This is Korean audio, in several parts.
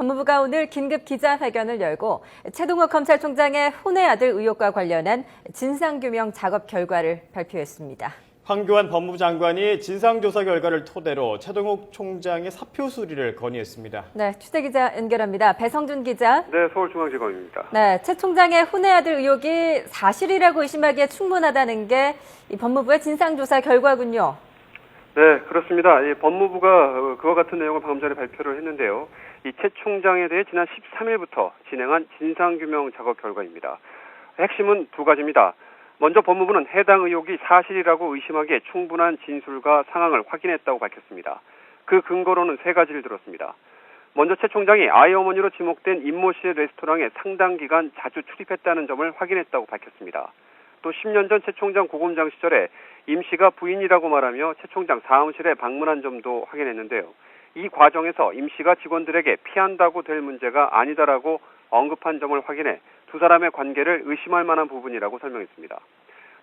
법무부가 오늘 긴급 기자회견을 열고 최동욱 검찰총장의 혼외 아들 의혹과 관련한 진상규명 작업 결과를 발표했습니다. 황교안 법무부 장관이 진상조사 결과를 토대로 최동욱 총장의 사표 수리를 건의했습니다. 네, 취재 기자 연결합니다. 배성준 기자. 네, 서울중앙지검입니다. 네, 최 총장의 혼외 아들 의혹이 사실이라고 의심하기에 충분하다는 게 이 법무부의 진상조사 결과군요. 네, 그렇습니다. 이 법무부가 그와 같은 내용을 방금 전에 발표를 했는데요. 이 최 총장에 대해 지난 13일부터 진행한 진상규명 작업 결과입니다. 핵심은 두 가지입니다. 먼저 법무부는 해당 의혹이 사실이라고 의심하기에 충분한 진술과 상황을 확인했다고 밝혔습니다. 그 근거로는 세 가지를 들었습니다. 먼저 최 총장이 아이 어머니로 지목된 임모 씨의 레스토랑에 상당 기간 자주 출입했다는 점을 확인했다고 밝혔습니다. 또 10년 전 최 총장 고검장 시절에 임 씨가 부인이라고 말하며 최 총장 사무실에 방문한 점도 확인했는데요. 이 과정에서 임 씨가 직원들에게 피한다고 될 문제가 아니다라고 언급한 점을 확인해 두 사람의 관계를 의심할 만한 부분이라고 설명했습니다.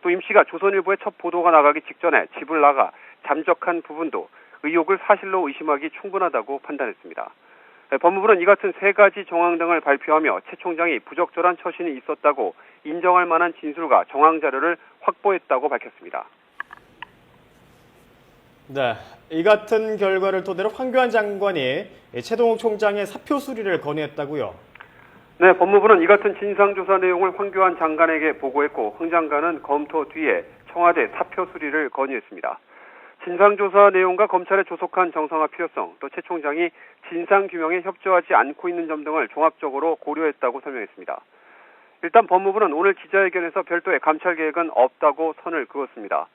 또 임 씨가 조선일보에 첫 보도가 나가기 직전에 집을 나가 잠적한 부분도 의혹을 사실로 의심하기 충분하다고 판단했습니다. 법무부는 이 같은 세 가지 정황 등을 발표하며 최 총장이 부적절한 처신이 있었다고 인정할 만한 진술과 정황 자료를 확보했다고 밝혔습니다. 네, 이 같은 결과를 토대로 황교안 장관이 최동욱 총장의 사표 수리를 건의했다고요? 네, 법무부는 이 같은 진상조사 내용을 황교안 장관에게 보고했고 황 장관은 검토 뒤에 청와대 사표 수리를 건의했습니다. 진상조사 내용과 검찰에 조속한 정상화 필요성, 또 최 총장이 진상규명에 협조하지 않고 있는 점 등을 종합적으로 고려했다고 설명했습니다. 일단 법무부는 오늘 기자회견에서 별도의 감찰 계획은 없다고 선을 그었습니다.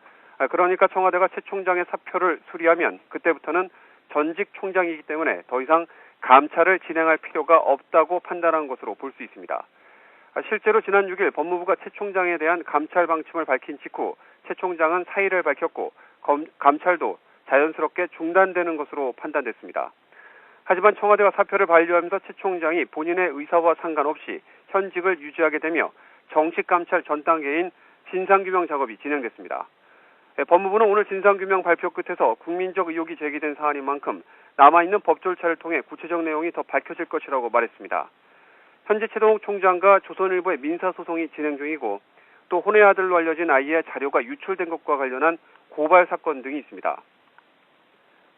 그러니까 청와대가 최 총장의 사표를 수리하면 그때부터는 전직 총장이기 때문에 더 이상 감찰을 진행할 필요가 없다고 판단한 것으로 볼 수 있습니다. 실제로 지난 6일 법무부가 최 총장에 대한 감찰 방침을 밝힌 직후 최 총장은 사의를 밝혔고 감찰도 자연스럽게 중단되는 것으로 판단됐습니다. 하지만 청와대가 사표를 반려하면서 최 총장이 본인의 의사와 상관없이 현직을 유지하게 되며 정식 감찰 전 단계인 진상규명 작업이 진행됐습니다. 법무부는 오늘 진상규명 발표 끝에서 국민적 의혹이 제기된 사안인 만큼 남아있는 법 절차를 통해 구체적 내용이 더 밝혀질 것이라고 말했습니다. 현재 최동욱 총장과 조선일보의 민사소송이 진행 중이고 또 혼외 아들로 알려진 아이의 자료가 유출된 것과 관련한 고발 사건 등이 있습니다.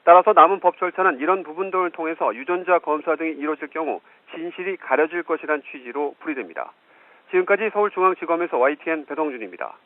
따라서 남은 법 절차는 이런 부분들을 통해서 유전자 검사 등이 이루어질 경우 진실이 가려질 것이란 취지로 풀이됩니다. 지금까지 서울중앙지검에서 YTN 배성준입니다.